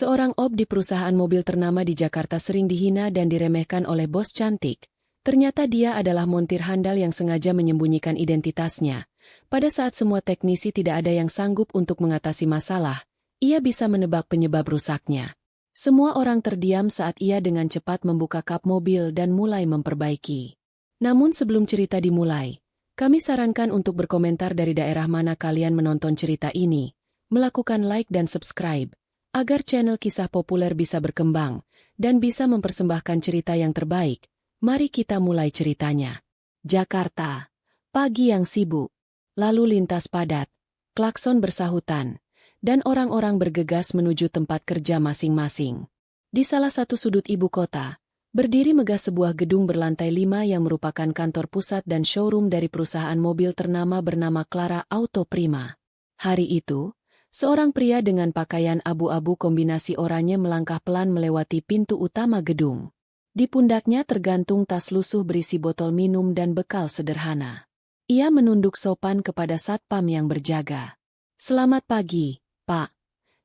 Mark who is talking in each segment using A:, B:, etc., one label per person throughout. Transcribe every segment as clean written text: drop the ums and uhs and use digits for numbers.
A: Seorang OB di perusahaan mobil ternama di Jakarta sering dihina dan diremehkan oleh bos cantik. Ternyata dia adalah montir handal yang sengaja menyembunyikan identitasnya. Pada saat semua teknisi tidak ada yang sanggup untuk mengatasi masalah, ia bisa menebak penyebab rusaknya. Semua orang terdiam saat ia dengan cepat membuka kap mobil dan mulai memperbaiki. Namun sebelum cerita dimulai, kami sarankan untuk berkomentar dari daerah mana kalian menonton cerita ini, melakukan like dan subscribe, agar channel kisah populer bisa berkembang, dan bisa mempersembahkan cerita yang terbaik. Mari kita mulai ceritanya. Jakarta. Pagi yang sibuk. Lalu lintas padat, klakson bersahutan, dan orang-orang bergegas menuju tempat kerja masing-masing. Di salah satu sudut ibu kota, berdiri megah sebuah gedung berlantai 5 yang merupakan kantor pusat dan showroom dari perusahaan mobil ternama bernama Clara Auto Prima. Hari itu, seorang pria dengan pakaian abu-abu kombinasi oranye melangkah pelan melewati pintu utama gedung. Di pundaknya tergantung tas lusuh berisi botol minum dan bekal sederhana. Ia menunduk sopan kepada satpam yang berjaga. "Selamat pagi, Pak."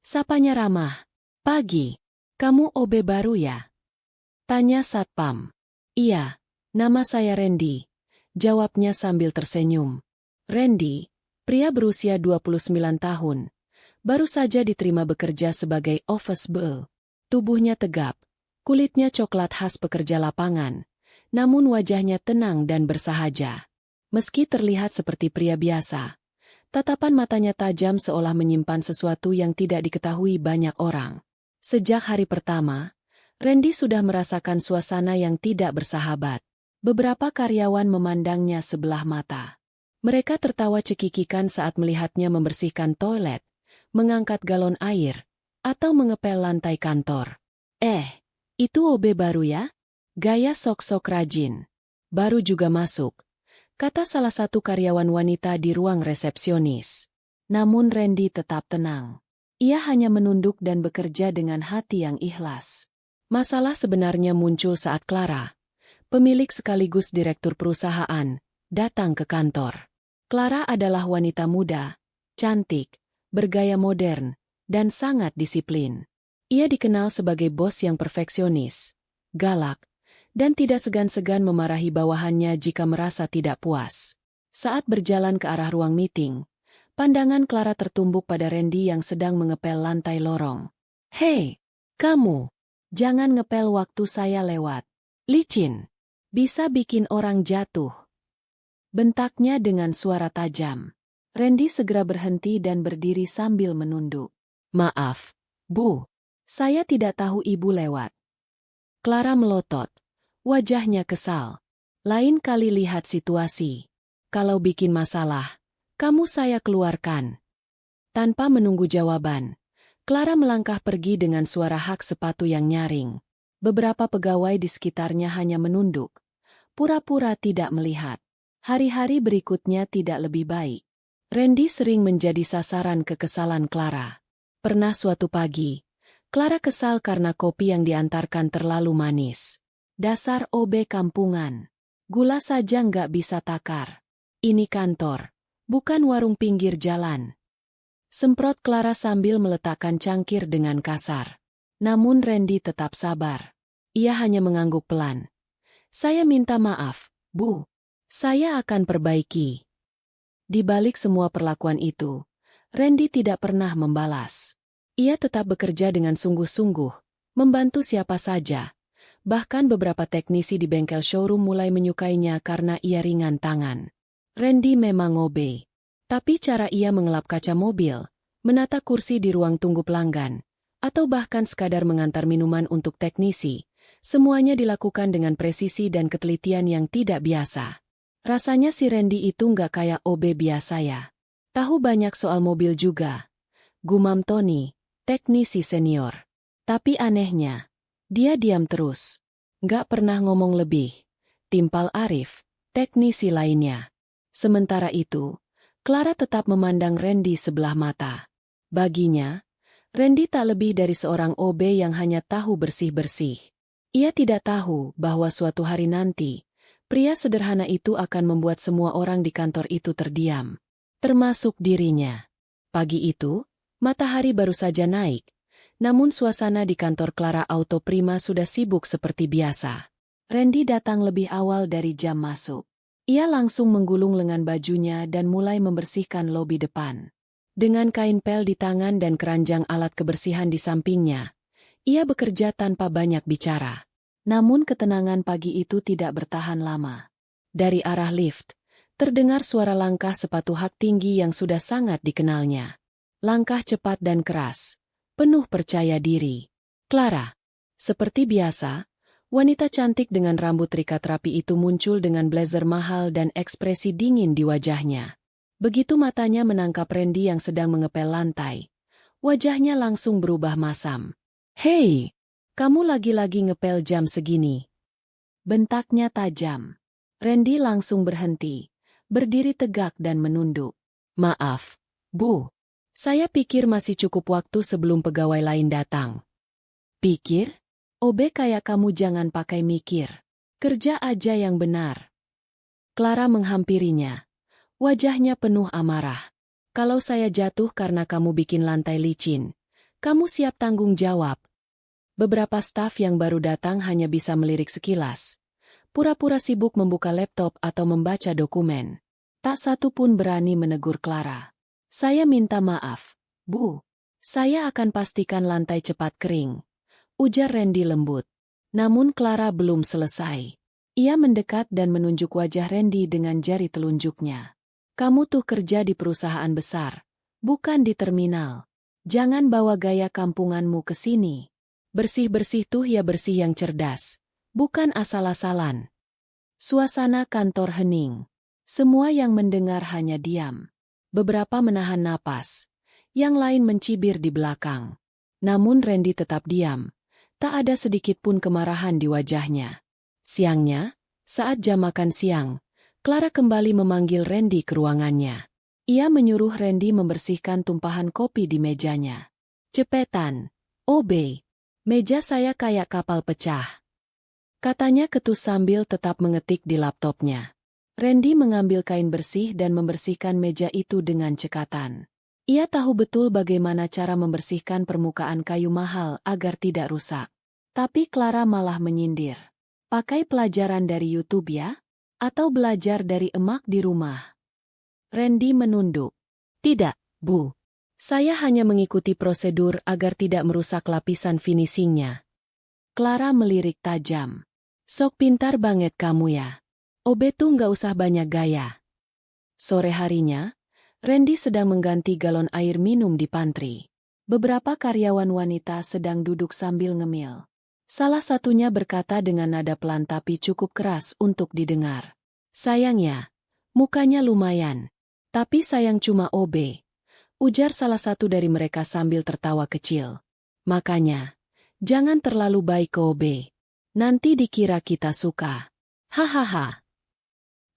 A: Sapanya ramah. "Pagi. Kamu OB baru ya?" tanya satpam. "Iya, nama saya Randy," jawabnya sambil tersenyum. Randy, pria berusia 29 tahun. Baru saja diterima bekerja sebagai office boy. Tubuhnya tegap, kulitnya coklat khas pekerja lapangan, namun wajahnya tenang dan bersahaja. Meski terlihat seperti pria biasa, tatapan matanya tajam seolah menyimpan sesuatu yang tidak diketahui banyak orang. Sejak hari pertama, Randy sudah merasakan suasana yang tidak bersahabat. Beberapa karyawan memandangnya sebelah mata. Mereka tertawa cekikikan saat melihatnya membersihkan toilet, mengangkat galon air, atau mengepel lantai kantor. Itu OB baru ya? Gaya sok-sok rajin. Baru juga masuk, kata salah satu karyawan wanita di ruang resepsionis. Namun Randy tetap tenang. Ia hanya menunduk dan bekerja dengan hati yang ikhlas. Masalah sebenarnya muncul saat Clara, pemilik sekaligus direktur perusahaan, datang ke kantor. Clara adalah wanita muda, cantik, bergaya modern, dan sangat disiplin. Ia dikenal sebagai bos yang perfeksionis, galak, dan tidak segan-segan memarahi bawahannya jika merasa tidak puas. Saat berjalan ke arah ruang meeting, pandangan Clara tertumbuk pada Randy yang sedang mengepel lantai lorong. "Hei, kamu! Jangan ngepel waktu saya lewat. Licin! Bisa bikin orang jatuh!" bentaknya dengan suara tajam. Randy segera berhenti dan berdiri sambil menunduk. "Maaf, Bu. Saya tidak tahu Ibu lewat." Clara melotot. Wajahnya kesal. "Lain kali lihat situasi. Kalau bikin masalah, kamu saya keluarkan." Tanpa menunggu jawaban, Clara melangkah pergi dengan suara hak sepatu yang nyaring. Beberapa pegawai di sekitarnya hanya menunduk, pura-pura tidak melihat. Hari-hari berikutnya tidak lebih baik. Randy sering menjadi sasaran kekesalan Clara. Pernah suatu pagi, Clara kesal karena kopi yang diantarkan terlalu manis. "Dasar OB kampungan. Gula saja nggak bisa takar. Ini kantor, bukan warung pinggir jalan." Semprot Clara sambil meletakkan cangkir dengan kasar. Namun Randy tetap sabar. Ia hanya mengangguk pelan. "Saya minta maaf, Bu. Saya akan perbaiki." Di balik semua perlakuan itu, Randy tidak pernah membalas. Ia tetap bekerja dengan sungguh-sungguh, membantu siapa saja. Bahkan beberapa teknisi di bengkel showroom mulai menyukainya karena ia ringan tangan. Randy memang OB. Tapi cara ia mengelap kaca mobil, menata kursi di ruang tunggu pelanggan, atau bahkan sekadar mengantar minuman untuk teknisi, semuanya dilakukan dengan presisi dan ketelitian yang tidak biasa. Rasanya si Randy itu nggak kayak OB biasa ya. Tahu banyak soal mobil juga, gumam Tony, teknisi senior. Tapi anehnya, dia diam terus. Nggak pernah ngomong lebih. Timpal Arif, teknisi lainnya. Sementara itu, Clara tetap memandang Randy sebelah mata. Baginya, Randy tak lebih dari seorang OB yang hanya tahu bersih-bersih. Ia tidak tahu bahwa suatu hari nanti, pria sederhana itu akan membuat semua orang di kantor itu terdiam, termasuk dirinya. Pagi itu, matahari baru saja naik, Namun suasana di kantor Clara Auto Prima sudah sibuk seperti biasa. Randy datang lebih awal dari jam masuk. Ia langsung menggulung lengan bajunya dan mulai membersihkan lobi depan. Dengan kain pel di tangan dan keranjang alat kebersihan di sampingnya, ia bekerja tanpa banyak bicara. Namun ketenangan pagi itu tidak bertahan lama. Dari arah lift, terdengar suara langkah sepatu hak tinggi yang sudah sangat dikenalnya. Langkah cepat dan keras, penuh percaya diri. Clara. Seperti biasa, wanita cantik dengan rambut terikat rapi itu muncul dengan blazer mahal dan ekspresi dingin di wajahnya. Begitu matanya menangkap Randy yang sedang mengepel lantai, wajahnya langsung berubah masam. "Hei, kamu lagi-lagi ngepel jam segini?" Bentaknya tajam. Randy langsung berhenti, berdiri tegak dan menunduk. "Maaf, Bu. Saya pikir masih cukup waktu sebelum pegawai lain datang." "Pikir? Obe kayak kamu jangan pakai mikir. Kerja aja yang benar." Clara menghampirinya. Wajahnya penuh amarah. "Kalau saya jatuh karena kamu bikin lantai licin, kamu siap tanggung jawab." Beberapa staf yang baru datang hanya bisa melirik sekilas. Pura-pura sibuk membuka laptop atau membaca dokumen. Tak satu pun berani menegur Clara. "Saya minta maaf, Bu. Saya akan pastikan lantai cepat kering," ujar Randy lembut. Namun Clara belum selesai. Ia mendekat dan menunjuk wajah Randy dengan jari telunjuknya. "Kamu tuh kerja di perusahaan besar, bukan di terminal. Jangan bawa gaya kampunganmu ke sini. Bersih-bersih tuh ya bersih yang cerdas, bukan asal-asalan." Suasana kantor hening. Semua yang mendengar hanya diam. Beberapa menahan napas, yang lain mencibir di belakang. Namun Randy tetap diam. Tak ada sedikit pun kemarahan di wajahnya. Siangnya, saat jam makan siang, Clara kembali memanggil Randy ke ruangannya. Ia menyuruh Randy membersihkan tumpahan kopi di mejanya. "Cepetan, Obe. Meja saya kayak kapal pecah," katanya ketus sambil tetap mengetik di laptopnya. Randy mengambil kain bersih dan membersihkan meja itu dengan cekatan. Ia tahu betul bagaimana cara membersihkan permukaan kayu mahal agar tidak rusak. Tapi Clara malah menyindir. "Pakai pelajaran dari YouTube ya? Atau belajar dari emak di rumah?" Randy menunduk. "Tidak, Bu. Saya hanya mengikuti prosedur agar tidak merusak lapisan finishingnya." Clara melirik tajam. "Sok pintar banget kamu ya. Obe tuh nggak usah banyak gaya." Sore harinya, Randy sedang mengganti galon air minum di pantry. Beberapa karyawan wanita sedang duduk sambil ngemil. Salah satunya berkata dengan nada pelan tapi cukup keras untuk didengar. "Sayangnya, mukanya lumayan. Tapi sayang cuma Obe," ujar salah satu dari mereka sambil tertawa kecil. "Makanya, jangan terlalu baik ke Obe. Nanti dikira kita suka." Hahaha.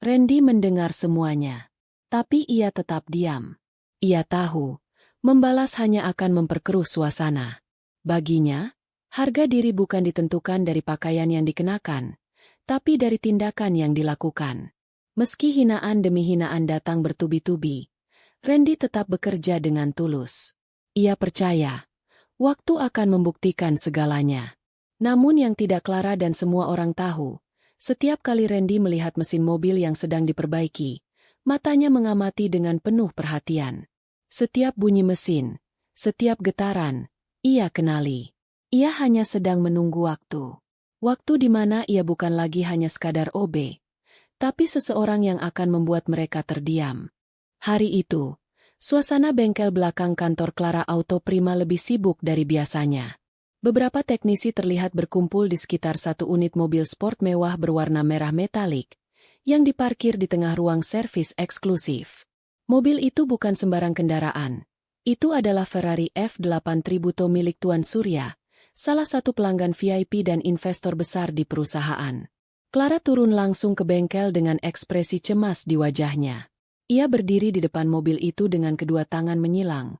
A: Randy mendengar semuanya. Tapi ia tetap diam. Ia tahu, membalas hanya akan memperkeruh suasana. Baginya, harga diri bukan ditentukan dari pakaian yang dikenakan, tapi dari tindakan yang dilakukan. Meski hinaan demi hinaan datang bertubi-tubi, Randy tetap bekerja dengan tulus. Ia percaya, waktu akan membuktikan segalanya. Namun yang tidak Clara dan semua orang tahu, setiap kali Randy melihat mesin mobil yang sedang diperbaiki, matanya mengamati dengan penuh perhatian. Setiap bunyi mesin, setiap getaran, ia kenali. Ia hanya sedang menunggu waktu. Waktu di mana ia bukan lagi hanya sekadar OB, tapi seseorang yang akan membuat mereka terdiam. Hari itu, suasana bengkel belakang kantor Clara Auto Prima lebih sibuk dari biasanya. Beberapa teknisi terlihat berkumpul di sekitar satu unit mobil sport mewah berwarna merah metalik, yang diparkir di tengah ruang servis eksklusif. Mobil itu bukan sembarang kendaraan. Itu adalah Ferrari F8 Tributo milik Tuan Surya, salah satu pelanggan VIP dan investor besar di perusahaan. Clara turun langsung ke bengkel dengan ekspresi cemas di wajahnya. Ia berdiri di depan mobil itu dengan kedua tangan menyilang.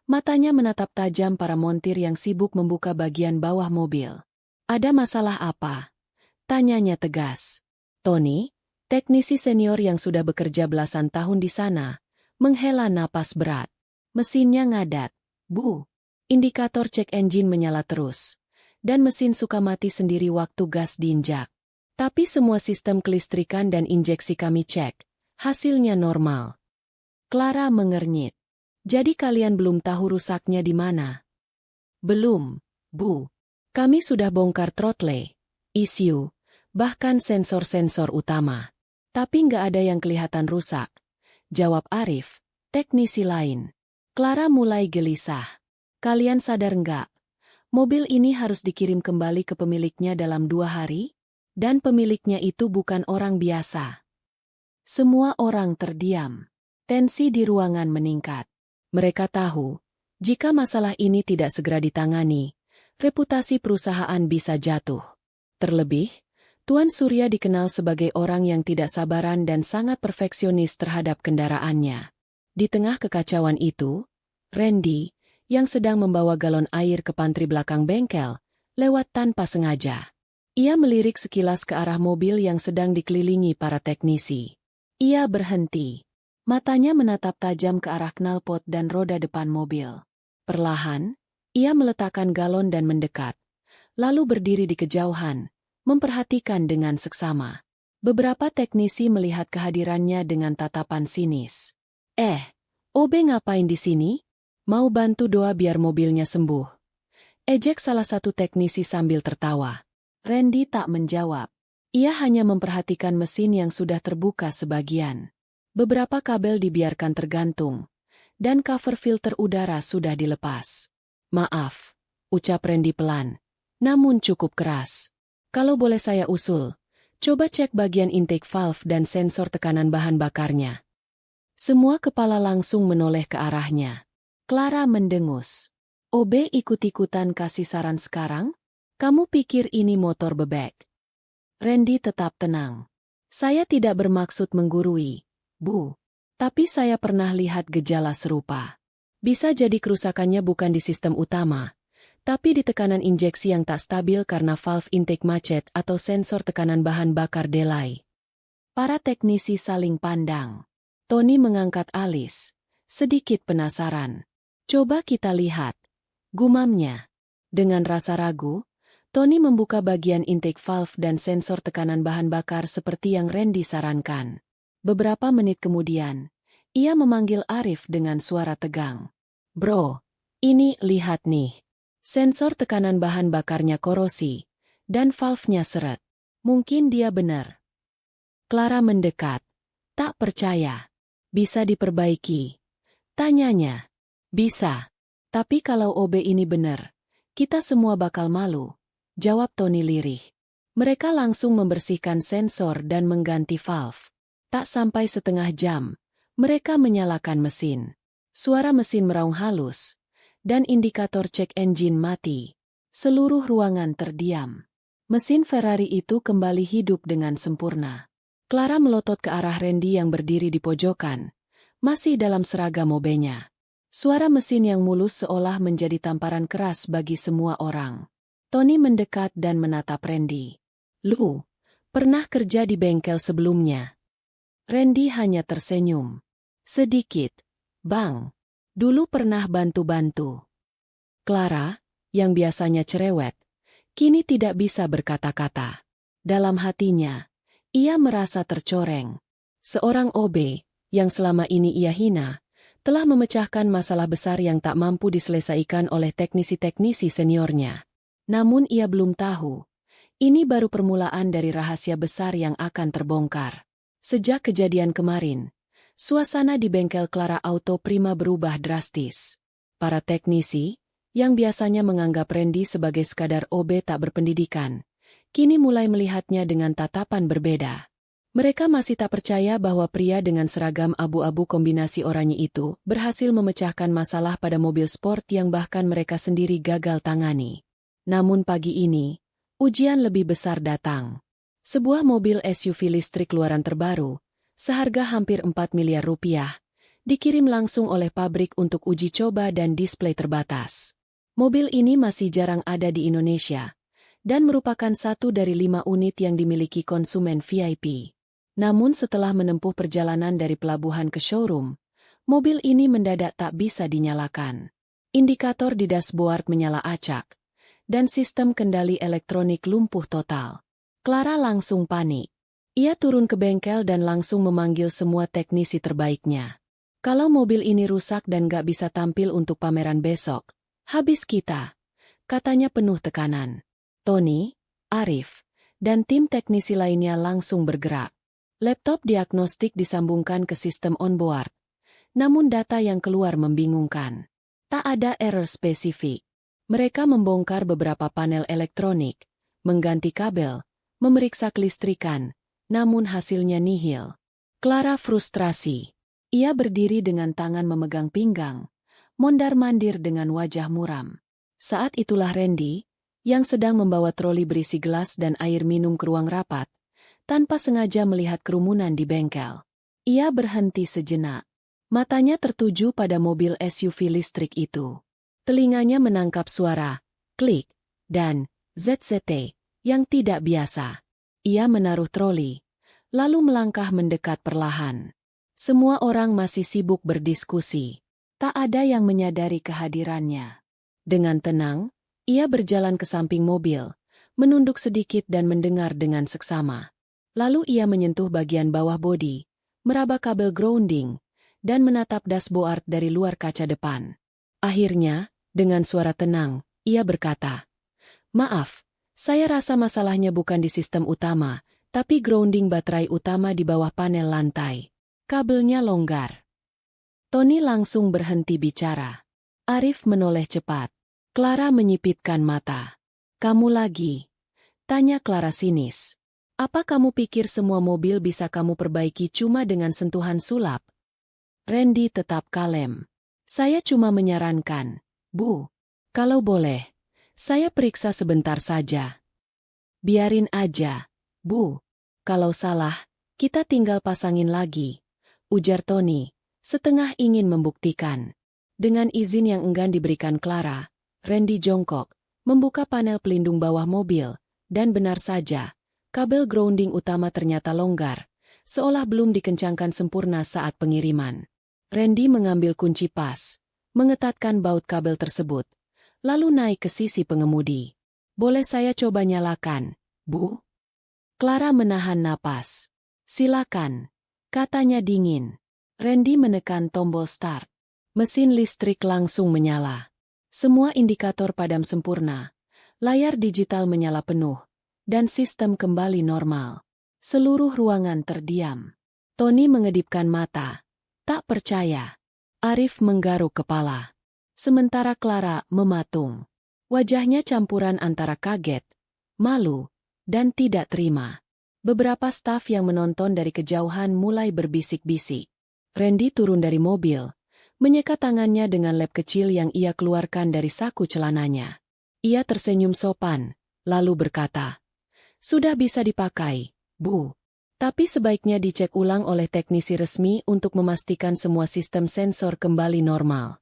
A: Matanya menatap tajam para montir yang sibuk membuka bagian bawah mobil. "Ada masalah apa?" tanyanya tegas. Tony, teknisi senior yang sudah bekerja belasan tahun di sana, menghela napas berat. "Mesinnya ngadat, Bu. Indikator cek engine menyala terus, dan mesin suka mati sendiri waktu gas diinjak. Tapi semua sistem kelistrikan dan injeksi kami cek, hasilnya normal. Clara mengernyit. Jadi kalian belum tahu rusaknya di mana? Belum, Bu. Kami sudah bongkar throttle, ECU, bahkan sensor-sensor utama. Tapi nggak ada yang kelihatan rusak. Jawab Arif, teknisi lain. Clara mulai gelisah. Kalian sadar nggak? Mobil ini harus dikirim kembali ke pemiliknya dalam 2 hari? Dan pemiliknya itu bukan orang biasa. Semua orang terdiam. Tensi di ruangan meningkat. Mereka tahu, jika masalah ini tidak segera ditangani, reputasi perusahaan bisa jatuh. Terlebih, Tuan Surya dikenal sebagai orang yang tidak sabaran dan sangat perfeksionis terhadap kendaraannya. Di tengah kekacauan itu, Randy, yang sedang membawa galon air ke pantry belakang bengkel, lewat tanpa sengaja. Ia melirik sekilas ke arah mobil yang sedang dikelilingi para teknisi. Ia berhenti. Matanya menatap tajam ke arah knalpot dan roda depan mobil. Perlahan, ia meletakkan galon dan mendekat. Lalu berdiri di kejauhan, memperhatikan dengan seksama. Beberapa teknisi melihat kehadirannya dengan tatapan sinis. OB ngapain di sini? Mau bantu doa biar mobilnya sembuh. Ejek salah satu teknisi sambil tertawa. Randy tak menjawab. Ia hanya memperhatikan mesin yang sudah terbuka sebagian. Beberapa kabel dibiarkan tergantung, dan cover filter udara sudah dilepas. Maaf, ucap Randy pelan, namun cukup keras. Kalau boleh saya usul, coba cek bagian intake valve dan sensor tekanan bahan bakarnya. Semua kepala langsung menoleh ke arahnya. Clara mendengus. OB ikut-ikutan kasih saran sekarang? Kamu pikir ini motor bebek? Randy tetap tenang. Saya tidak bermaksud menggurui, Bu. Tapi saya pernah lihat gejala serupa. Bisa jadi kerusakannya bukan di sistem utama, tapi di tekanan injeksi yang tak stabil karena valve intake macet atau sensor tekanan bahan bakar delay. Para teknisi saling pandang. Tony mengangkat alis, sedikit penasaran. Coba kita lihat, gumamnya. Dengan rasa ragu, Tony membuka bagian intake valve dan sensor tekanan bahan bakar seperti yang Randy sarankan. Beberapa menit kemudian, ia memanggil Arif dengan suara tegang. Bro, ini lihat nih. Sensor tekanan bahan bakarnya korosi, dan valve-nya seret. Mungkin dia benar. Clara mendekat. Tak percaya. Bisa diperbaiki. Tanyanya. Bisa. Tapi kalau OB ini benar, kita semua bakal malu. Jawab Tony lirih. Mereka langsung membersihkan sensor dan mengganti valve. Tak sampai setengah jam, mereka menyalakan mesin. Suara mesin meraung halus, dan indikator cek engine mati. Seluruh ruangan terdiam. Mesin Ferrari itu kembali hidup dengan sempurna. Clara melotot ke arah Randy yang berdiri di pojokan, masih dalam seragam OB-nya. Suara mesin yang mulus seolah menjadi tamparan keras bagi semua orang. Tony mendekat dan menatap Randy. Lu, pernah kerja di bengkel sebelumnya? Randy hanya tersenyum. Sedikit, Bang. Dulu pernah bantu-bantu. Clara, yang biasanya cerewet, kini tidak bisa berkata-kata. Dalam hatinya, ia merasa tercoreng. Seorang OB, yang selama ini ia hina, telah memecahkan masalah besar yang tak mampu diselesaikan oleh teknisi-teknisi seniornya. Namun ia belum tahu, ini baru permulaan dari rahasia besar yang akan terbongkar. Sejak kejadian kemarin, suasana di bengkel Clara Auto Prima berubah drastis. Para teknisi, yang biasanya menganggap Randy sebagai sekadar OB tak berpendidikan, kini mulai melihatnya dengan tatapan berbeda. Mereka masih tak percaya bahwa pria dengan seragam abu-abu kombinasi oranye itu berhasil memecahkan masalah pada mobil sport yang bahkan mereka sendiri gagal tangani. Namun pagi ini, ujian lebih besar datang. Sebuah mobil SUV listrik keluaran terbaru, seharga hampir 4 miliar rupiah, dikirim langsung oleh pabrik untuk uji coba dan display terbatas. Mobil ini masih jarang ada di Indonesia, dan merupakan satu dari 5 unit yang dimiliki konsumen VIP. Namun setelah menempuh perjalanan dari pelabuhan ke showroom, mobil ini mendadak tak bisa dinyalakan. Indikator di dashboard menyala acak, dan sistem kendali elektronik lumpuh total. Clara langsung panik. Ia turun ke bengkel dan langsung memanggil semua teknisi terbaiknya. Kalau mobil ini rusak dan gak bisa tampil untuk pameran besok, habis kita, katanya penuh tekanan. Tony, Arif, dan tim teknisi lainnya langsung bergerak. Laptop diagnostik disambungkan ke sistem onboard, namun data yang keluar membingungkan. Tak ada error spesifik. Mereka membongkar beberapa panel elektronik, mengganti kabel, memeriksa kelistrikan, namun hasilnya nihil. Clara frustrasi. Ia berdiri dengan tangan memegang pinggang, mondar-mandir dengan wajah muram. Saat itulah Randy, yang sedang membawa troli berisi gelas dan air minum ke ruang rapat, tanpa sengaja melihat kerumunan di bengkel. Ia berhenti sejenak. Matanya tertuju pada mobil SUV listrik itu. Telinganya menangkap suara, klik, dan ZZT, yang tidak biasa. Ia menaruh troli, lalu melangkah mendekat perlahan. Semua orang masih sibuk berdiskusi. Tak ada yang menyadari kehadirannya. Dengan tenang, ia berjalan ke samping mobil, menunduk sedikit dan mendengar dengan seksama. Lalu ia menyentuh bagian bawah bodi, meraba kabel grounding, dan menatap dashboard dari luar kaca depan. Akhirnya, dengan suara tenang, ia berkata, "Maaf, saya rasa masalahnya bukan di sistem utama, tapi grounding baterai utama di bawah panel lantai. Kabelnya longgar." Tony langsung berhenti bicara. Arif menoleh cepat. Clara menyipitkan mata. "Kamu lagi?" tanya Clara sinis. "Apa kamu pikir semua mobil bisa kamu perbaiki cuma dengan sentuhan sulap?" Randy tetap kalem. "Saya cuma menyarankan, Bu. Kalau boleh, saya periksa sebentar saja." "Biarin aja, Bu. Kalau salah, kita tinggal pasangin lagi," ujar Tony, setengah ingin membuktikan. Dengan izin yang enggan diberikan Clara, Randy jongkok, membuka panel pelindung bawah mobil, dan benar saja, kabel grounding utama ternyata longgar, seolah belum dikencangkan sempurna saat pengiriman. Randy mengambil kunci pas, mengetatkan baut kabel tersebut, lalu naik ke sisi pengemudi. "Boleh saya coba nyalakan, Bu?" Clara menahan napas. "Silakan," katanya dingin. Randy menekan tombol start. Mesin listrik langsung menyala. Semua indikator padam sempurna. Layar digital menyala penuh, dan sistem kembali normal. Seluruh ruangan terdiam. Tony mengedipkan mata. Tak percaya. Arif menggaruk kepala. Sementara Clara mematung. Wajahnya campuran antara kaget, malu, dan tidak terima. Beberapa staf yang menonton dari kejauhan mulai berbisik-bisik. Randy turun dari mobil, menyekat tangannya dengan lem kecil yang ia keluarkan dari saku celananya. Ia tersenyum sopan, lalu berkata, "Sudah bisa dipakai, Bu. Tapi sebaiknya dicek ulang oleh teknisi resmi untuk memastikan semua sistem sensor kembali normal."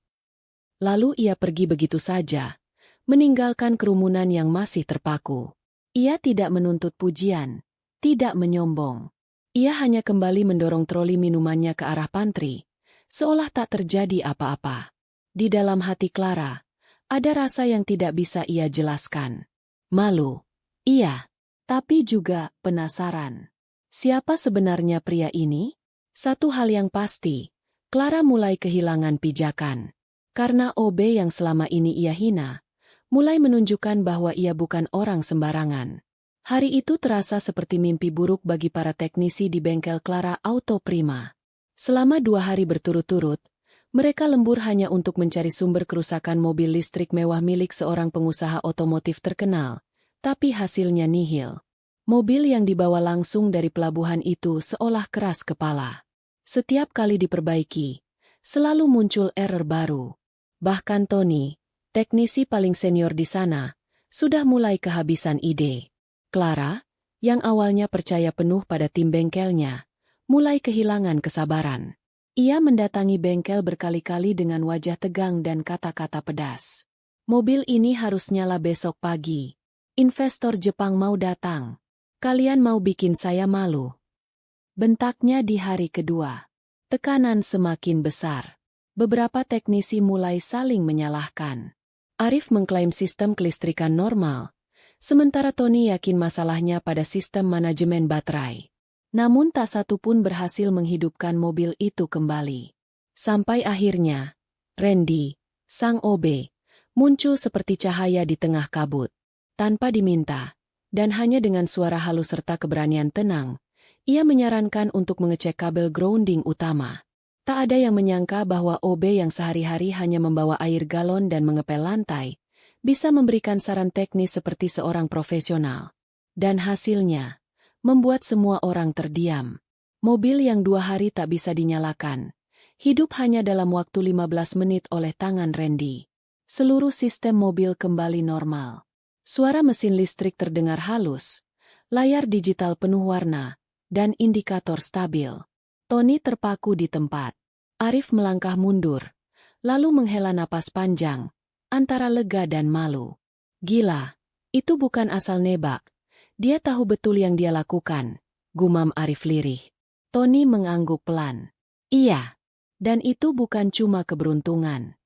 A: Lalu ia pergi begitu saja, meninggalkan kerumunan yang masih terpaku. Ia tidak menuntut pujian, tidak menyombong. Ia hanya kembali mendorong troli minumannya ke arah pantry, seolah tak terjadi apa-apa. Di dalam hati Clara, ada rasa yang tidak bisa ia jelaskan. Malu, iya, tapi juga penasaran. Siapa sebenarnya pria ini? Satu hal yang pasti, Clara mulai kehilangan pijakan. Karena OB yang selama ini ia hina, mulai menunjukkan bahwa ia bukan orang sembarangan. Hari itu terasa seperti mimpi buruk bagi para teknisi di bengkel Clara Auto Prima. Selama 2 hari berturut-turut, mereka lembur hanya untuk mencari sumber kerusakan mobil listrik mewah milik seorang pengusaha otomotif terkenal, tapi hasilnya nihil. Mobil yang dibawa langsung dari pelabuhan itu seolah keras kepala. Setiap kali diperbaiki, selalu muncul error baru. Bahkan Tony, teknisi paling senior di sana, sudah mulai kehabisan ide. Clara, yang awalnya percaya penuh pada tim bengkelnya, mulai kehilangan kesabaran. Ia mendatangi bengkel berkali-kali dengan wajah tegang dan kata-kata pedas. "Mobil ini harus nyala besok pagi. Investor Jepang mau datang. Kalian mau bikin saya malu." Bentaknya di hari kedua. Tekanan semakin besar. Beberapa teknisi mulai saling menyalahkan. Arif mengklaim sistem kelistrikan normal, sementara Tony yakin masalahnya pada sistem manajemen baterai. Namun tak satu pun berhasil menghidupkan mobil itu kembali. Sampai akhirnya, Randy, sang OB, muncul seperti cahaya di tengah kabut. Tanpa diminta, dan hanya dengan suara halus serta keberanian tenang, ia menyarankan untuk mengecek kabel grounding utama. Tak ada yang menyangka bahwa OB yang sehari-hari hanya membawa air galon dan mengepel lantai, bisa memberikan saran teknis seperti seorang profesional. Dan hasilnya, membuat semua orang terdiam. Mobil yang 2 hari tak bisa dinyalakan, hidup hanya dalam waktu 15 menit oleh tangan Randy. Seluruh sistem mobil kembali normal. Suara mesin listrik terdengar halus, layar digital penuh warna, dan indikator stabil. Tony terpaku di tempat. Arif melangkah mundur, lalu menghela napas panjang, antara lega dan malu. Gila, itu bukan asal nebak. Dia tahu betul yang dia lakukan, gumam Arif lirih. Tony mengangguk pelan. Iya, dan itu bukan cuma keberuntungan.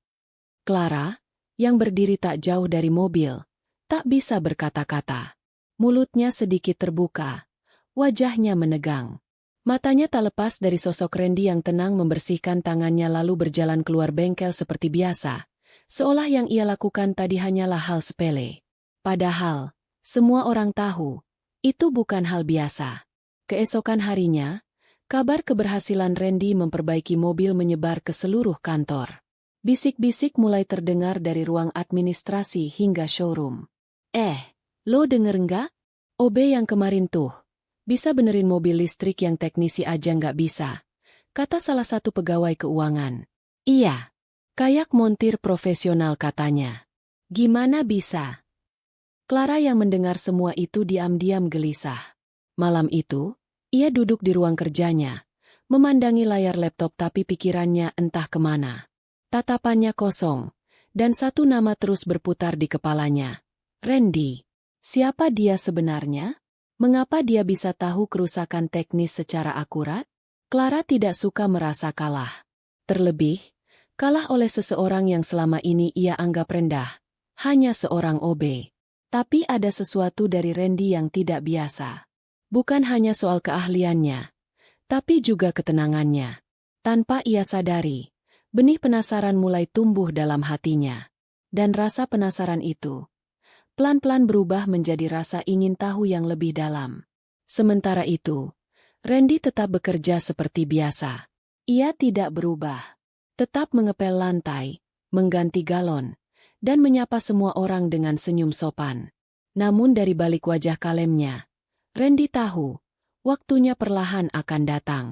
A: Clara, yang berdiri tak jauh dari mobil, tak bisa berkata-kata. Mulutnya sedikit terbuka, wajahnya menegang. Matanya tak lepas dari sosok Randy yang tenang membersihkan tangannya lalu berjalan keluar bengkel seperti biasa, seolah yang ia lakukan tadi hanyalah hal sepele. Padahal, semua orang tahu, itu bukan hal biasa. Keesokan harinya, kabar keberhasilan Randy memperbaiki mobil menyebar ke seluruh kantor. Bisik-bisik mulai terdengar dari ruang administrasi hingga showroom. Lo denger nggak? OB yang kemarin tuh, bisa benerin mobil listrik yang teknisi aja nggak bisa, kata salah satu pegawai keuangan. Iya, kayak montir profesional katanya. Gimana bisa? Clara yang mendengar semua itu diam-diam gelisah. Malam itu, ia duduk di ruang kerjanya, memandangi layar laptop tapi pikirannya entah kemana. Tatapannya kosong, dan satu nama terus berputar di kepalanya. Randy. Siapa dia sebenarnya? Mengapa dia bisa tahu kerusakan teknis secara akurat? Clara tidak suka merasa kalah. Terlebih, kalah oleh seseorang yang selama ini ia anggap rendah. Hanya seorang OB. Tapi ada sesuatu dari Randy yang tidak biasa. Bukan hanya soal keahliannya, tapi juga ketenangannya. Tanpa ia sadari, benih penasaran mulai tumbuh dalam hatinya. Dan rasa penasaran itu pelan-pelan berubah menjadi rasa ingin tahu yang lebih dalam. Sementara itu, Randy tetap bekerja seperti biasa. Ia tidak berubah. Tetap mengepel lantai, mengganti galon, dan menyapa semua orang dengan senyum sopan. Namun dari balik wajah kalemnya, Randy tahu, waktunya perlahan akan datang.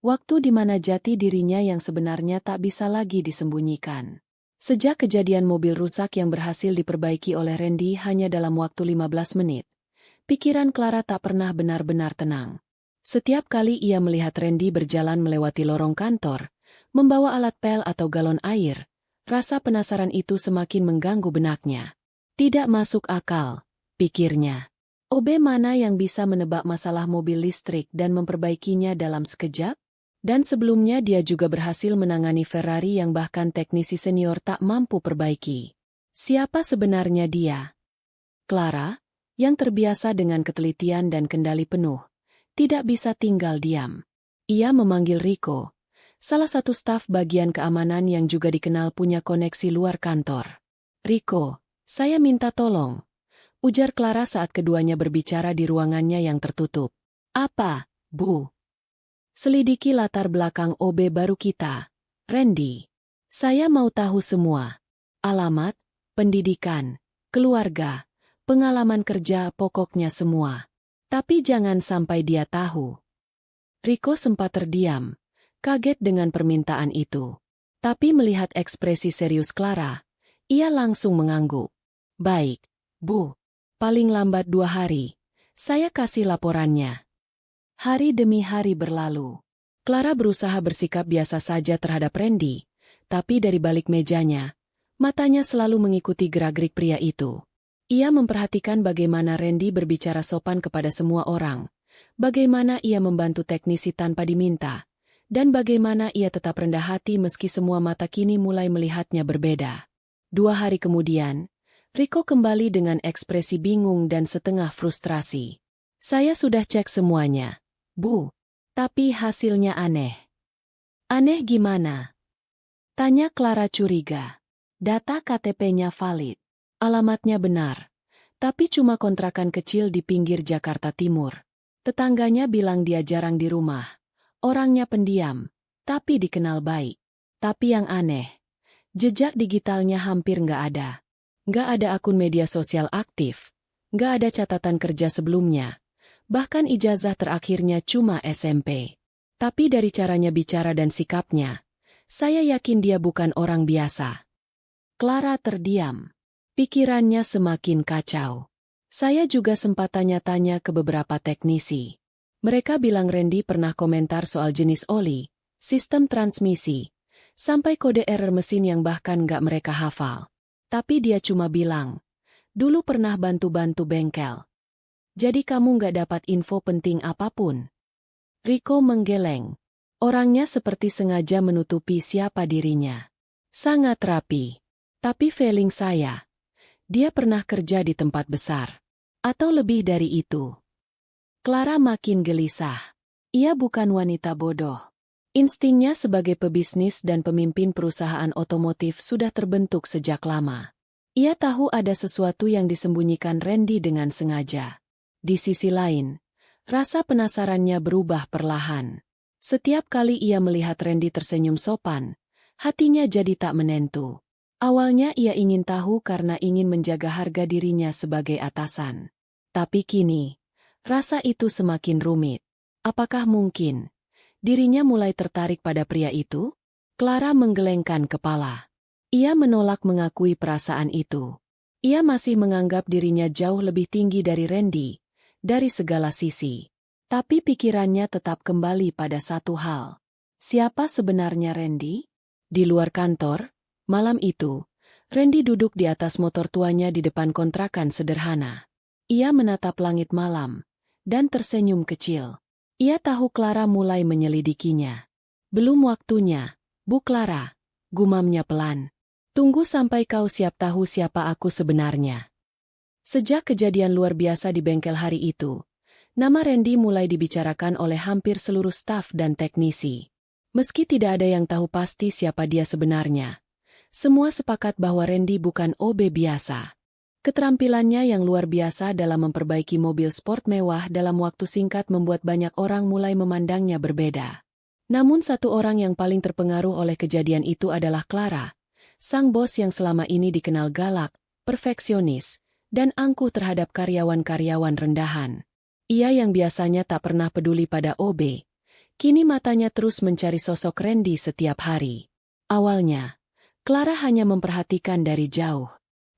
A: Waktu di mana jati dirinya yang sebenarnya tak bisa lagi disembunyikan. Sejak kejadian mobil rusak yang berhasil diperbaiki oleh Randy hanya dalam waktu 15 menit, pikiran Clara tak pernah benar-benar tenang. Setiap kali ia melihat Randy berjalan melewati lorong kantor, membawa alat pel atau galon air, rasa penasaran itu semakin mengganggu benaknya. Tidak masuk akal, pikirnya. OB mana yang bisa menebak masalah mobil listrik dan memperbaikinya dalam sekejap? Dan sebelumnya dia juga berhasil menangani Ferrari yang bahkan teknisi senior tak mampu perbaiki. Siapa sebenarnya dia? Clara, yang terbiasa dengan ketelitian dan kendali penuh, tidak bisa tinggal diam. Ia memanggil Rico, salah satu staf bagian keamanan yang juga dikenal punya koneksi luar kantor. Rico, saya minta tolong, ujar Clara saat keduanya berbicara di ruangannya yang tertutup. Apa, Bu? Selidiki latar belakang OB baru kita, Randy. Saya mau tahu semua. Alamat, pendidikan, keluarga, pengalaman kerja, pokoknya semua. Tapi jangan sampai dia tahu. Rico sempat terdiam, kaget dengan permintaan itu. Tapi melihat ekspresi serius Clara, ia langsung mengangguk. Baik, Bu. Paling lambat 2 hari. Saya kasih laporannya. Hari demi hari berlalu. Clara berusaha bersikap biasa saja terhadap Randy, tapi dari balik mejanya, matanya selalu mengikuti gerak-gerik pria itu. Ia memperhatikan bagaimana Randy berbicara sopan kepada semua orang, bagaimana ia membantu teknisi tanpa diminta, Dan bagaimana ia tetap rendah hati meski semua mata kini mulai melihatnya berbeda. 2 hari kemudian, Rico kembali dengan ekspresi bingung dan setengah frustrasi. Saya sudah cek semuanya, Bu. Tapi hasilnya aneh. Aneh gimana? Tanya Clara curiga. Data KTP-nya valid. Alamatnya benar. Tapi cuma kontrakan kecil di pinggir Jakarta Timur. Tetangganya bilang dia jarang di rumah. Orangnya pendiam, tapi dikenal baik. Tapi yang aneh, jejak digitalnya hampir nggak ada. Nggak ada akun media sosial aktif. Nggak ada catatan kerja sebelumnya. Bahkan ijazah terakhirnya cuma SMP. Tapi dari caranya bicara dan sikapnya, saya yakin dia bukan orang biasa. Clara terdiam. Pikirannya semakin kacau. Saya juga sempat tanya-tanya ke beberapa teknisi. Mereka bilang Randy pernah komentar soal jenis oli, sistem transmisi, sampai kode error mesin yang bahkan nggak mereka hafal. Tapi dia cuma bilang, dulu pernah bantu-bantu bengkel. Jadi kamu nggak dapat info penting apapun. Rico menggeleng. Orangnya seperti sengaja menutupi siapa dirinya. Sangat rapi. Tapi feeling saya, dia pernah kerja di tempat besar. Atau lebih dari itu. Clara makin gelisah. Ia bukan wanita bodoh. Instingnya sebagai pebisnis dan pemimpin perusahaan otomotif sudah terbentuk sejak lama. Ia tahu ada sesuatu yang disembunyikan Randy dengan sengaja. Di sisi lain, rasa penasarannya berubah perlahan. Setiap kali ia melihat Randy tersenyum sopan, hatinya jadi tak menentu. Awalnya ia ingin tahu karena ingin menjaga harga dirinya sebagai atasan. Tapi kini, rasa itu semakin rumit. Apakah mungkin dirinya mulai tertarik pada pria itu? Clara menggelengkan kepala. Ia menolak mengakui perasaan itu. Ia masih menganggap dirinya jauh lebih tinggi dari Randy, dari segala sisi. Tapi pikirannya tetap kembali pada satu hal. Siapa sebenarnya Randy? Di luar kantor, malam itu, Randy duduk di atas motor tuanya di depan kontrakan sederhana. Ia menatap langit malam, dan tersenyum kecil. Ia tahu Clara mulai menyelidikinya. Belum waktunya, Bu Clara, gumamnya pelan. Tunggu sampai kau siap tahu siapa aku sebenarnya. Sejak kejadian luar biasa di bengkel hari itu, nama Randy mulai dibicarakan oleh hampir seluruh staf dan teknisi. Meski tidak ada yang tahu pasti siapa dia sebenarnya, semua sepakat bahwa Randy bukan OB biasa. Keterampilannya yang luar biasa dalam memperbaiki mobil sport mewah dalam waktu singkat membuat banyak orang mulai memandangnya berbeda. Namun satu orang yang paling terpengaruh oleh kejadian itu adalah Clara, sang bos yang selama ini dikenal galak, perfeksionis, dan angkuh terhadap karyawan-karyawan rendahan. Ia yang biasanya tak pernah peduli pada OB, kini matanya terus mencari sosok Randy setiap hari. Awalnya, Clara hanya memperhatikan dari jauh.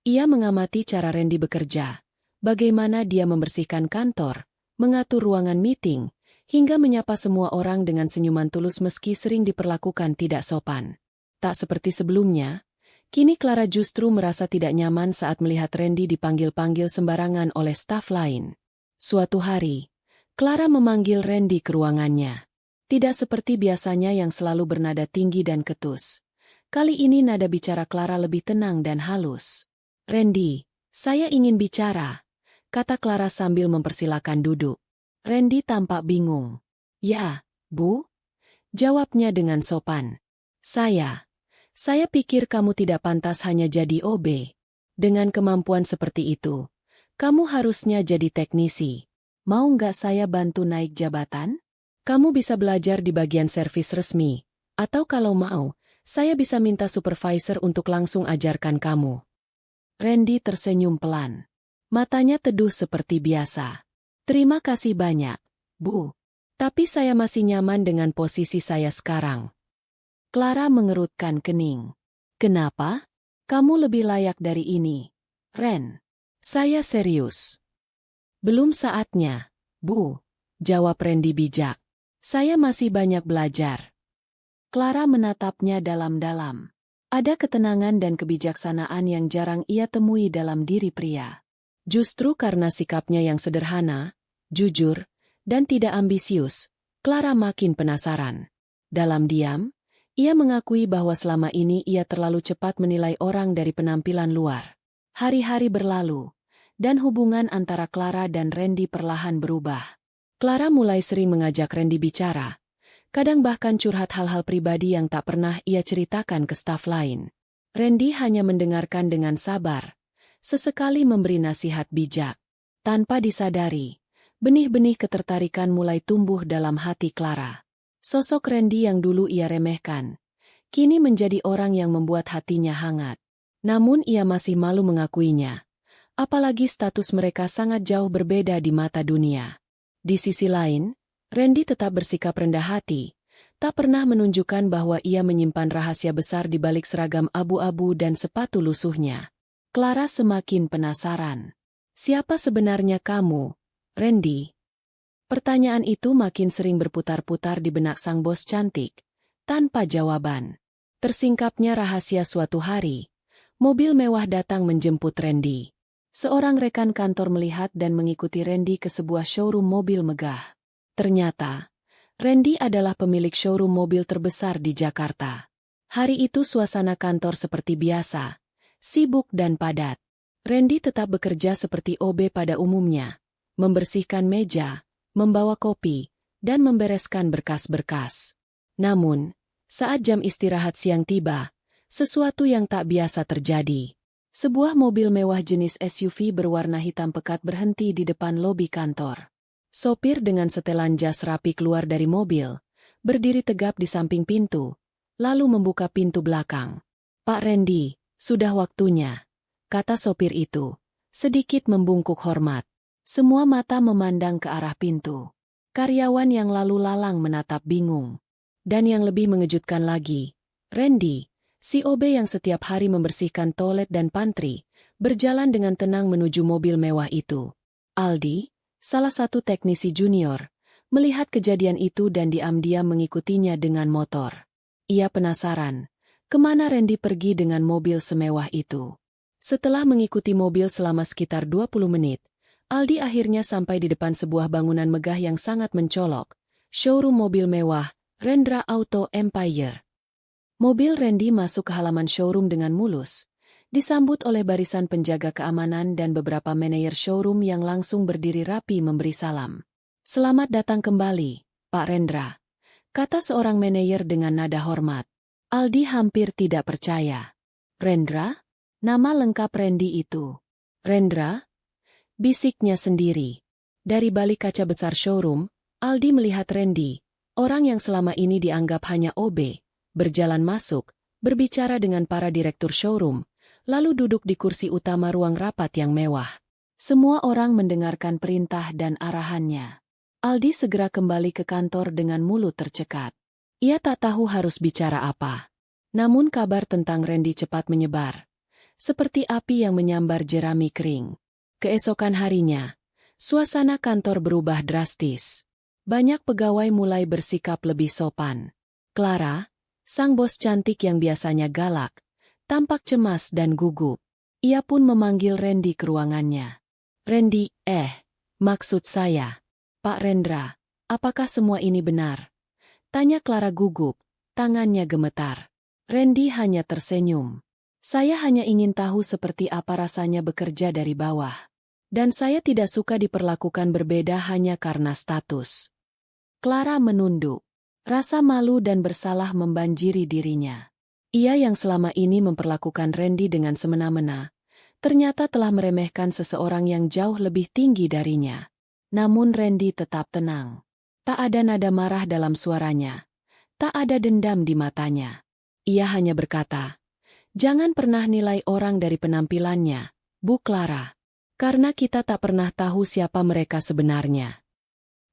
A: Ia mengamati cara Randy bekerja, bagaimana dia membersihkan kantor, mengatur ruangan meeting, hingga menyapa semua orang dengan senyuman tulus meski sering diperlakukan tidak sopan. Tak seperti sebelumnya, kini Clara justru merasa tidak nyaman saat melihat Randy dipanggil-panggil sembarangan oleh staf lain. Suatu hari, Clara memanggil Randy ke ruangannya. Tidak seperti biasanya yang selalu bernada tinggi dan ketus. Kali ini nada bicara Clara lebih tenang dan halus. Randy, saya ingin bicara, kata Clara sambil mempersilakan duduk. Randy tampak bingung. Ya, Bu? Jawabnya dengan sopan. Saya pikir kamu tidak pantas hanya jadi OB. Dengan kemampuan seperti itu, kamu harusnya jadi teknisi. Mau nggak saya bantu naik jabatan? Kamu bisa belajar di bagian servis resmi. Atau kalau mau, saya bisa minta supervisor untuk langsung ajarkan kamu. Randy tersenyum pelan. Matanya teduh seperti biasa. Terima kasih banyak, Bu. Tapi saya masih nyaman dengan posisi saya sekarang. Clara mengerutkan kening. Kenapa? Kamu lebih layak dari ini, Ren. Saya serius. Belum saatnya, Bu. Jawab Randy bijak. Saya masih banyak belajar. Clara menatapnya dalam-dalam. Ada ketenangan dan kebijaksanaan yang jarang ia temui dalam diri pria. Justru karena sikapnya yang sederhana, jujur, dan tidak ambisius, Clara makin penasaran. Dalam diam, ia mengakui bahwa selama ini ia terlalu cepat menilai orang dari penampilan luar. Hari-hari berlalu, dan hubungan antara Clara dan Randy perlahan berubah. Clara mulai sering mengajak Randy bicara, kadang bahkan curhat hal-hal pribadi yang tak pernah ia ceritakan ke staf lain. Randy hanya mendengarkan dengan sabar, sesekali memberi nasihat bijak. Tanpa disadari, benih-benih ketertarikan mulai tumbuh dalam hati Clara. Sosok Randy yang dulu ia remehkan, kini menjadi orang yang membuat hatinya hangat. Namun ia masih malu mengakuinya, apalagi status mereka sangat jauh berbeda di mata dunia. Di sisi lain, Randy tetap bersikap rendah hati, tak pernah menunjukkan bahwa ia menyimpan rahasia besar di balik seragam abu-abu dan sepatu lusuhnya. Clara semakin penasaran. Siapa sebenarnya kamu, Randy? Pertanyaan itu makin sering berputar-putar di benak sang bos cantik, tanpa jawaban. Tersingkapnya rahasia suatu hari, mobil mewah datang menjemput Randy. Seorang rekan kantor melihat dan mengikuti Randy ke sebuah showroom mobil megah. Ternyata, Randy adalah pemilik showroom mobil terbesar di Jakarta. Hari itu suasana kantor seperti biasa, sibuk dan padat. Randy tetap bekerja seperti OB pada umumnya, membersihkan meja, membawa kopi, dan membereskan berkas-berkas. Namun, saat jam istirahat siang tiba, sesuatu yang tak biasa terjadi. Sebuah mobil mewah jenis SUV berwarna hitam pekat berhenti di depan lobi kantor. Sopir dengan setelan jas rapi keluar dari mobil, berdiri tegap di samping pintu, lalu membuka pintu belakang. "Pak Randy, sudah waktunya," kata sopir itu, sedikit membungkuk hormat. Semua mata memandang ke arah pintu. Karyawan yang lalu lalang menatap bingung. Dan yang lebih mengejutkan lagi, Randy, si OB yang setiap hari membersihkan toilet dan pantry, berjalan dengan tenang menuju mobil mewah itu. Aldi, salah satu teknisi junior, melihat kejadian itu dan diam-diam mengikutinya dengan motor. Ia penasaran, kemana Randy pergi dengan mobil semewah itu. Setelah mengikuti mobil selama sekitar 20 menit, Aldi akhirnya sampai di depan sebuah bangunan megah yang sangat mencolok, showroom mobil mewah, Rendra Auto Empire. Mobil Randy masuk ke halaman showroom dengan mulus, disambut oleh barisan penjaga keamanan dan beberapa manajer showroom yang langsung berdiri rapi memberi salam. "Selamat datang kembali, Pak Rendra," kata seorang manajer dengan nada hormat. Aldi hampir tidak percaya. "Rendra? Nama lengkap Randy itu." "Rendra?" bisiknya sendiri. Dari balik kaca besar showroom, Aldi melihat Randy, orang yang selama ini dianggap hanya OB, berjalan masuk, berbicara dengan para direktur showroom, lalu duduk di kursi utama ruang rapat yang mewah. Semua orang mendengarkan perintah dan arahannya. Aldi segera kembali ke kantor dengan mulut tercekat. Ia tak tahu harus bicara apa. Namun kabar tentang Randy cepat menyebar, seperti api yang menyambar jerami kering. Keesokan harinya, suasana kantor berubah drastis. Banyak pegawai mulai bersikap lebih sopan. Clara, sang bos cantik yang biasanya galak, tampak cemas dan gugup. Ia pun memanggil Randy ke ruangannya. "Randy, maksud saya, Pak Rendra, apakah semua ini benar?" tanya Clara gugup, tangannya gemetar. Randy hanya tersenyum. "Saya hanya ingin tahu seperti apa rasanya bekerja dari bawah. Dan saya tidak suka diperlakukan berbeda hanya karena status." Clara menunduk. Rasa malu dan bersalah membanjiri dirinya. Ia yang selama ini memperlakukan Randy dengan semena-mena, ternyata telah meremehkan seseorang yang jauh lebih tinggi darinya. Namun Randy tetap tenang. Tak ada nada marah dalam suaranya. Tak ada dendam di matanya. Ia hanya berkata, "Jangan pernah nilai orang dari penampilannya, Bu Clara. Karena kita tak pernah tahu siapa mereka sebenarnya."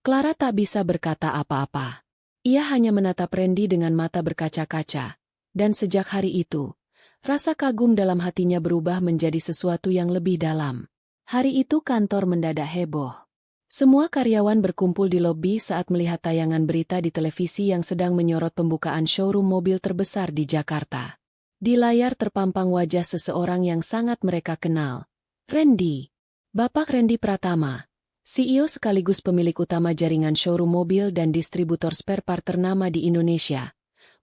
A: Clara tak bisa berkata apa-apa. Ia hanya menatap Randy dengan mata berkaca-kaca. Dan sejak hari itu, rasa kagum dalam hatinya berubah menjadi sesuatu yang lebih dalam. Hari itu kantor mendadak heboh. Semua karyawan berkumpul di lobi saat melihat tayangan berita di televisi yang sedang menyorot pembukaan showroom mobil terbesar di Jakarta. Di layar terpampang wajah seseorang yang sangat mereka kenal. Randy. Bapak Randy Pratama, CEO sekaligus pemilik utama jaringan showroom mobil dan distributor spare part ternama di Indonesia,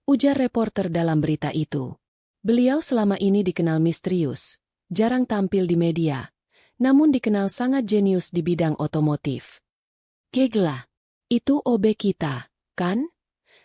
A: ujar reporter dalam berita itu. Beliau selama ini dikenal misterius, jarang tampil di media, namun dikenal sangat jenius di bidang otomotif. "Gegla, itu OB kita, kan?"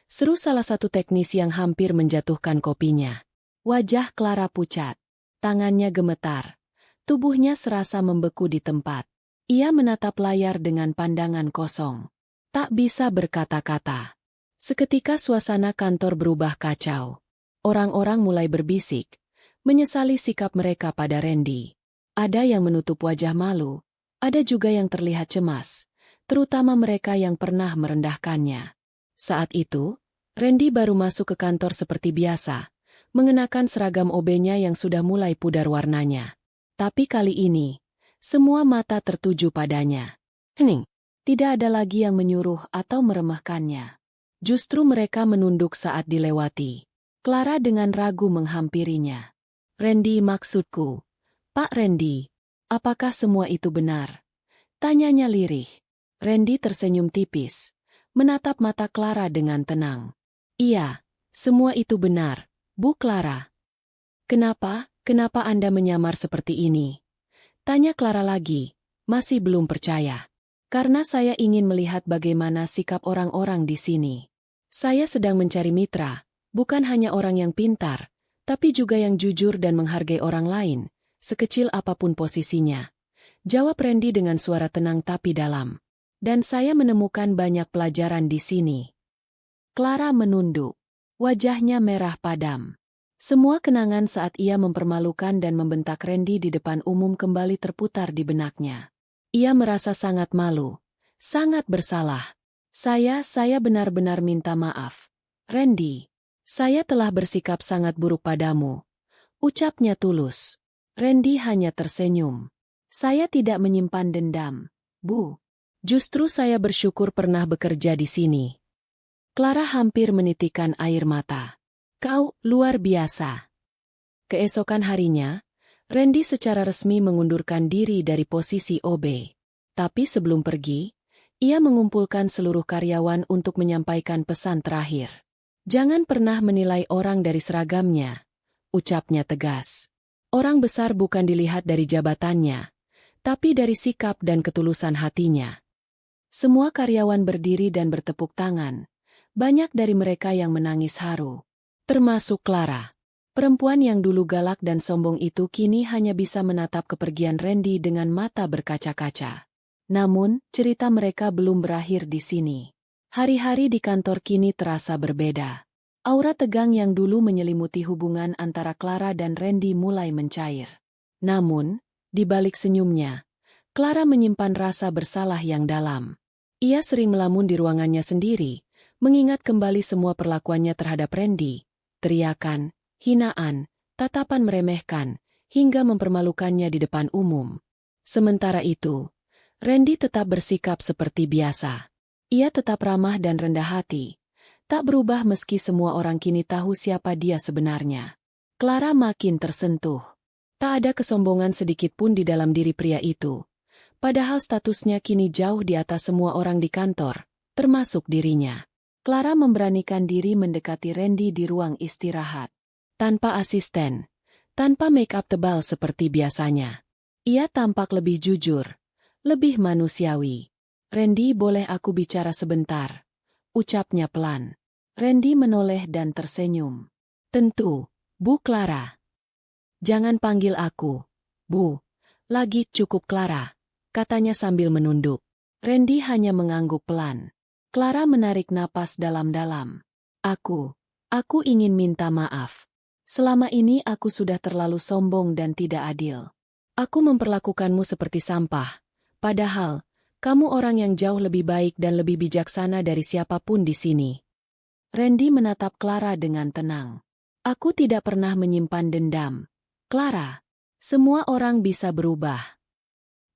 A: seru salah satu teknisi yang hampir menjatuhkan kopinya. Wajah Clara pucat, tangannya gemetar, tubuhnya serasa membeku di tempat. Ia menatap layar dengan pandangan kosong. Tak bisa berkata-kata. Seketika suasana kantor berubah kacau. Orang-orang mulai berbisik, menyesali sikap mereka pada Randy. Ada yang menutup wajah malu, ada juga yang terlihat cemas, terutama mereka yang pernah merendahkannya. Saat itu, Randy baru masuk ke kantor seperti biasa, mengenakan seragam OB-nya yang sudah mulai pudar warnanya. Tapi kali ini, semua mata tertuju padanya. Hening, tidak ada lagi yang menyuruh atau meremehkannya. Justru mereka menunduk saat dilewati. Clara dengan ragu menghampirinya. "Randy, maksudku. Pak Randy, apakah semua itu benar?" tanyanya lirih. Randy tersenyum tipis, menatap mata Clara dengan tenang. "Iya, semua itu benar, Bu Clara." Kenapa Anda menyamar seperti ini?" tanya Clara lagi, masih belum percaya. "Karena saya ingin melihat bagaimana sikap orang-orang di sini. Saya sedang mencari mitra, bukan hanya orang yang pintar, tapi juga yang jujur dan menghargai orang lain, sekecil apapun posisinya," jawab Randy dengan suara tenang tapi dalam. "Dan saya menemukan banyak pelajaran di sini." Clara menunduk, wajahnya merah padam. Semua kenangan saat ia mempermalukan dan membentak Randy di depan umum kembali terputar di benaknya. Ia merasa sangat malu, sangat bersalah. Saya benar-benar minta maaf. Randy, saya telah bersikap sangat buruk padamu," ucapnya tulus. Randy hanya tersenyum. "Saya tidak menyimpan dendam, Bu. Justru saya bersyukur pernah bekerja di sini." Clara hampir menitikkan air mata. "Kau luar biasa." Keesokan harinya, Randy secara resmi mengundurkan diri dari posisi OB. Tapi sebelum pergi, ia mengumpulkan seluruh karyawan untuk menyampaikan pesan terakhir. "Jangan pernah menilai orang dari seragamnya," ucapnya tegas. "Orang besar bukan dilihat dari jabatannya, tapi dari sikap dan ketulusan hatinya." Semua karyawan berdiri dan bertepuk tangan. Banyak dari mereka yang menangis haru. Termasuk Clara. Perempuan yang dulu galak dan sombong itu kini hanya bisa menatap kepergian Randy dengan mata berkaca-kaca. Namun, cerita mereka belum berakhir di sini. Hari-hari di kantor kini terasa berbeda. Aura tegang yang dulu menyelimuti hubungan antara Clara dan Randy mulai mencair. Namun, di balik senyumnya, Clara menyimpan rasa bersalah yang dalam. Ia sering melamun di ruangannya sendiri, mengingat kembali semua perlakuannya terhadap Randy. Teriakan, hinaan, tatapan meremehkan, hingga mempermalukannya di depan umum. Sementara itu, Randy tetap bersikap seperti biasa. Ia tetap ramah dan rendah hati, tak berubah meski semua orang kini tahu siapa dia sebenarnya. Clara makin tersentuh. Tak ada kesombongan sedikit pun di dalam diri pria itu. Padahal statusnya kini jauh di atas semua orang di kantor, termasuk dirinya. Clara memberanikan diri mendekati Randy di ruang istirahat. Tanpa asisten, tanpa make-up tebal seperti biasanya. Ia tampak lebih jujur, lebih manusiawi. "Randy, boleh aku bicara sebentar?" ucapnya pelan. Randy menoleh dan tersenyum. "Tentu, Bu Clara." "Jangan panggil aku, Bu. Lagi cukup Clara," katanya sambil menunduk. Randy hanya mengangguk pelan. Clara menarik napas dalam-dalam. Aku ingin minta maaf. Selama ini aku sudah terlalu sombong dan tidak adil. Aku memperlakukanmu seperti sampah. Padahal, kamu orang yang jauh lebih baik dan lebih bijaksana dari siapapun di sini." Randy menatap Clara dengan tenang. "Aku tidak pernah menyimpan dendam. Clara, semua orang bisa berubah."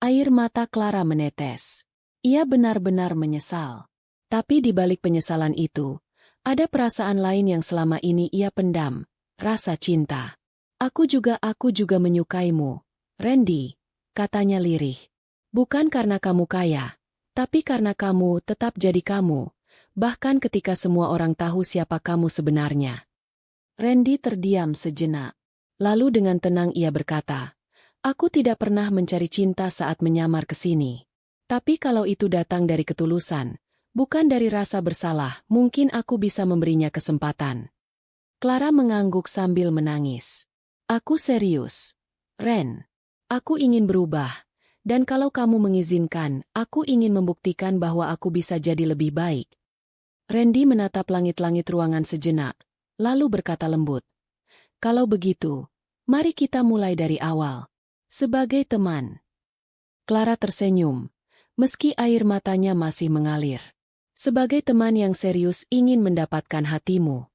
A: Air mata Clara menetes. Ia benar-benar menyesal. Tapi di balik penyesalan itu, ada perasaan lain yang selama ini ia pendam, rasa cinta. Aku juga menyukaimu, Randy," katanya lirih. Bukan karena kamu kaya, tapi karena kamu tetap jadi kamu, bahkan ketika semua orang tahu siapa kamu sebenarnya. Randy terdiam sejenak. Lalu dengan tenang ia berkata, aku tidak pernah mencari cinta saat menyamar ke sini. Tapi kalau itu datang dari ketulusan, bukan dari rasa bersalah, mungkin aku bisa memberinya kesempatan. Clara mengangguk sambil menangis. Aku serius. Ren, aku ingin berubah. Dan kalau kamu mengizinkan, aku ingin membuktikan bahwa aku bisa jadi lebih baik. Randy menatap langit-langit ruangan sejenak, lalu berkata lembut. Kalau begitu, mari kita mulai dari awal. Sebagai teman. Clara tersenyum, meski air matanya masih mengalir. Sebagai teman yang serius ingin mendapatkan hatimu.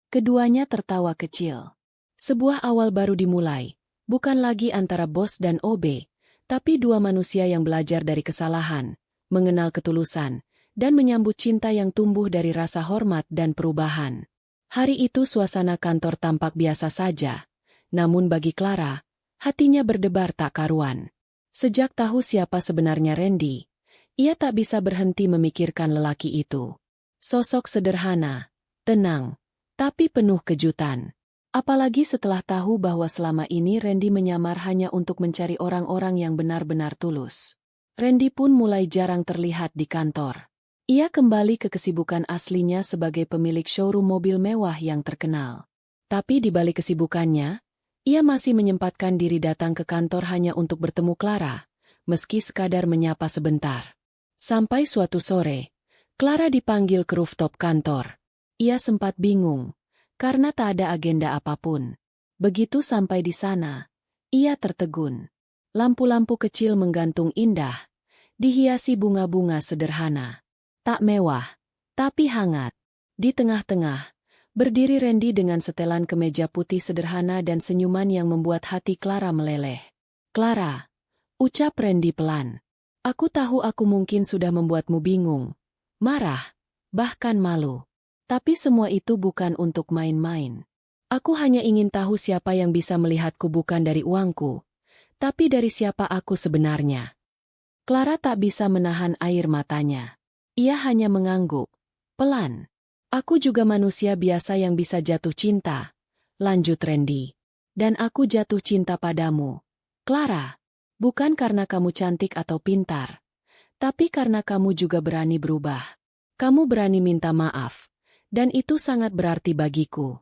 A: Keduanya tertawa kecil. Sebuah awal baru dimulai, bukan lagi antara bos dan OB, tapi dua manusia yang belajar dari kesalahan, mengenal ketulusan, dan menyambut cinta yang tumbuh dari rasa hormat dan perubahan. Hari itu suasana kantor tampak biasa saja, namun bagi Clara, hatinya berdebar tak karuan. Sejak tahu siapa sebenarnya Randy, ia tak bisa berhenti memikirkan lelaki itu. Sosok sederhana, tenang, tapi penuh kejutan. Apalagi setelah tahu bahwa selama ini Randy menyamar hanya untuk mencari orang-orang yang benar-benar tulus. Randy pun mulai jarang terlihat di kantor. Ia kembali ke kesibukan aslinya sebagai pemilik showroom mobil mewah yang terkenal. Tapi di balik kesibukannya, ia masih menyempatkan diri datang ke kantor hanya untuk bertemu Clara, meski sekadar menyapa sebentar. Sampai suatu sore, Clara dipanggil ke rooftop kantor. Ia sempat bingung, karena tak ada agenda apapun. Begitu sampai di sana, ia tertegun. Lampu-lampu kecil menggantung indah, dihiasi bunga-bunga sederhana. Tak mewah, tapi hangat. Di tengah-tengah, berdiri Randy dengan setelan kemeja putih sederhana dan senyuman yang membuat hati Clara meleleh. Clara, ucap Randy pelan. Aku tahu aku mungkin sudah membuatmu bingung, marah, bahkan malu. Tapi semua itu bukan untuk main-main. Aku hanya ingin tahu siapa yang bisa melihatku bukan dari uangku, tapi dari siapa aku sebenarnya. Clara tak bisa menahan air matanya. Ia hanya mengangguk, pelan. Aku juga manusia biasa yang bisa jatuh cinta, lanjut Randy. Dan aku jatuh cinta padamu, Clara. Bukan karena kamu cantik atau pintar, tapi karena kamu juga berani berubah. Kamu berani minta maaf. Dan itu sangat berarti bagiku.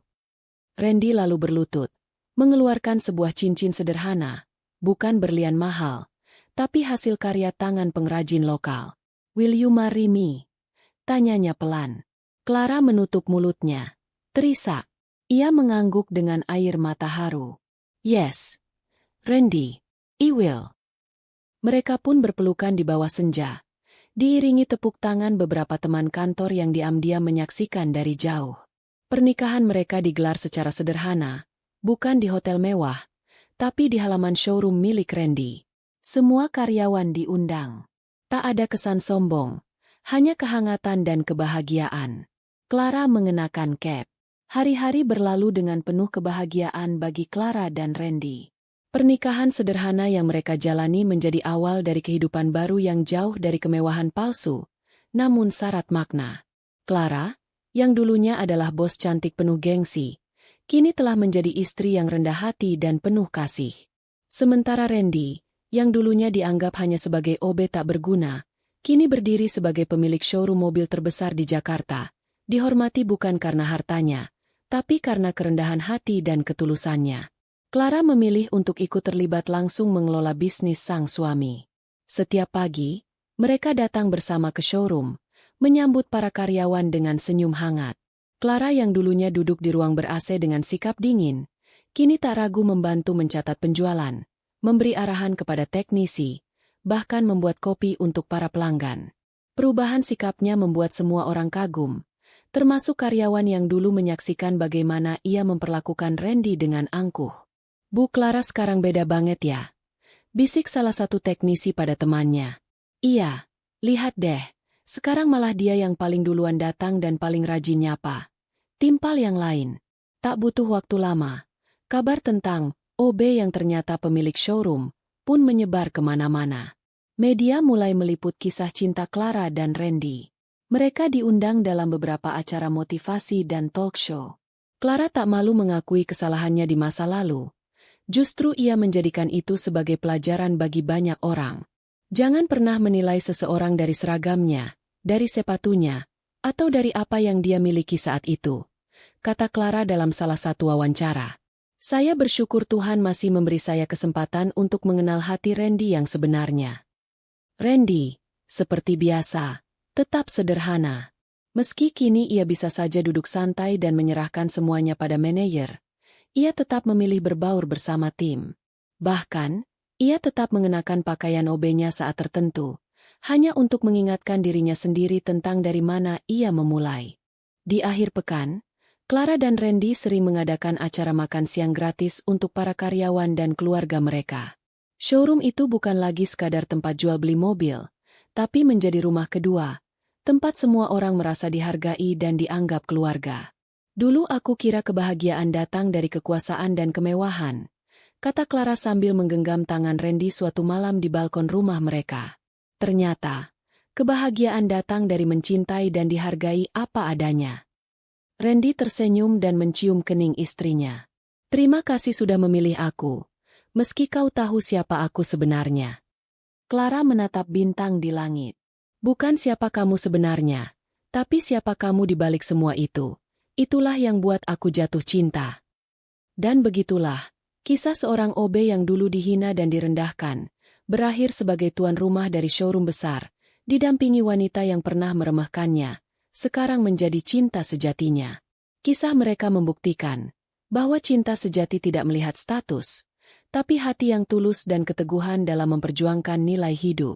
A: Randy lalu berlutut, mengeluarkan sebuah cincin sederhana, bukan berlian mahal, tapi hasil karya tangan pengrajin lokal. Will you marry me? Tanyanya pelan. Clara menutup mulutnya. Terisak. Ia mengangguk dengan air mata haru. Yes. Randy, I will. Mereka pun berpelukan di bawah senja. Diiringi tepuk tangan beberapa teman kantor yang diam-diam menyaksikan dari jauh. Pernikahan mereka digelar secara sederhana, bukan di hotel mewah, tapi di halaman showroom milik Randy. Semua karyawan diundang. Tak ada kesan sombong, hanya kehangatan dan kebahagiaan. Clara mengenakan cap. Hari-hari berlalu dengan penuh kebahagiaan bagi Clara dan Randy. Pernikahan sederhana yang mereka jalani menjadi awal dari kehidupan baru yang jauh dari kemewahan palsu, namun syarat makna. Clara, yang dulunya adalah bos cantik penuh gengsi, kini telah menjadi istri yang rendah hati dan penuh kasih. Sementara Randy, yang dulunya dianggap hanya sebagai OB tak berguna, kini berdiri sebagai pemilik showroom mobil terbesar di Jakarta, dihormati bukan karena hartanya, tapi karena kerendahan hati dan ketulusannya. Clara memilih untuk ikut terlibat langsung mengelola bisnis sang suami. Setiap pagi, mereka datang bersama ke showroom, menyambut para karyawan dengan senyum hangat. Clara yang dulunya duduk di ruang ber-AC dengan sikap dingin, kini tak ragu membantu mencatat penjualan, memberi arahan kepada teknisi, bahkan membuat kopi untuk para pelanggan. Perubahan sikapnya membuat semua orang kagum, termasuk karyawan yang dulu menyaksikan bagaimana ia memperlakukan Randy dengan angkuh. Bu Clara sekarang beda banget ya, bisik salah satu teknisi pada temannya. Iya, lihat deh, sekarang malah dia yang paling duluan datang dan paling rajin nyapa. Timpal yang lain. Tak butuh waktu lama, kabar tentang OB yang ternyata pemilik showroom pun menyebar kemana-mana. Media mulai meliput kisah cinta Clara dan Randy. Mereka diundang dalam beberapa acara motivasi dan talk show. Clara tak malu mengakui kesalahannya di masa lalu. Justru ia menjadikan itu sebagai pelajaran bagi banyak orang. Jangan pernah menilai seseorang dari seragamnya, dari sepatunya, atau dari apa yang dia miliki saat itu, kata Clara dalam salah satu wawancara. Saya bersyukur Tuhan masih memberi saya kesempatan untuk mengenal hati Randy yang sebenarnya. Randy, seperti biasa, tetap sederhana. Meski kini ia bisa saja duduk santai dan menyerahkan semuanya pada manajer, ia tetap memilih berbaur bersama tim. Bahkan, ia tetap mengenakan pakaian OB-nya saat tertentu, hanya untuk mengingatkan dirinya sendiri tentang dari mana ia memulai. Di akhir pekan, Clara dan Randy sering mengadakan acara makan siang gratis untuk para karyawan dan keluarga mereka. Showroom itu bukan lagi sekadar tempat jual beli mobil, tapi menjadi rumah kedua, tempat semua orang merasa dihargai dan dianggap keluarga. Dulu aku kira kebahagiaan datang dari kekuasaan dan kemewahan, kata Clara sambil menggenggam tangan Randy suatu malam di balkon rumah mereka. Ternyata, kebahagiaan datang dari mencintai dan dihargai apa adanya. Randy tersenyum dan mencium kening istrinya. Terima kasih sudah memilih aku. Meski kau tahu siapa aku sebenarnya. Clara menatap bintang di langit. Bukan siapa kamu sebenarnya, tapi siapa kamu di balik semua itu. Itulah yang buat aku jatuh cinta. Dan begitulah, kisah seorang OB yang dulu dihina dan direndahkan, berakhir sebagai tuan rumah dari showroom besar, didampingi wanita yang pernah meremehkannya, sekarang menjadi cinta sejatinya. Kisah mereka membuktikan bahwa cinta sejati tidak melihat status, tapi hati yang tulus dan keteguhan dalam memperjuangkan nilai hidup.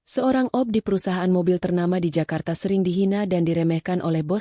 A: Seorang OB di perusahaan mobil ternama di Jakarta sering dihina dan diremehkan oleh bos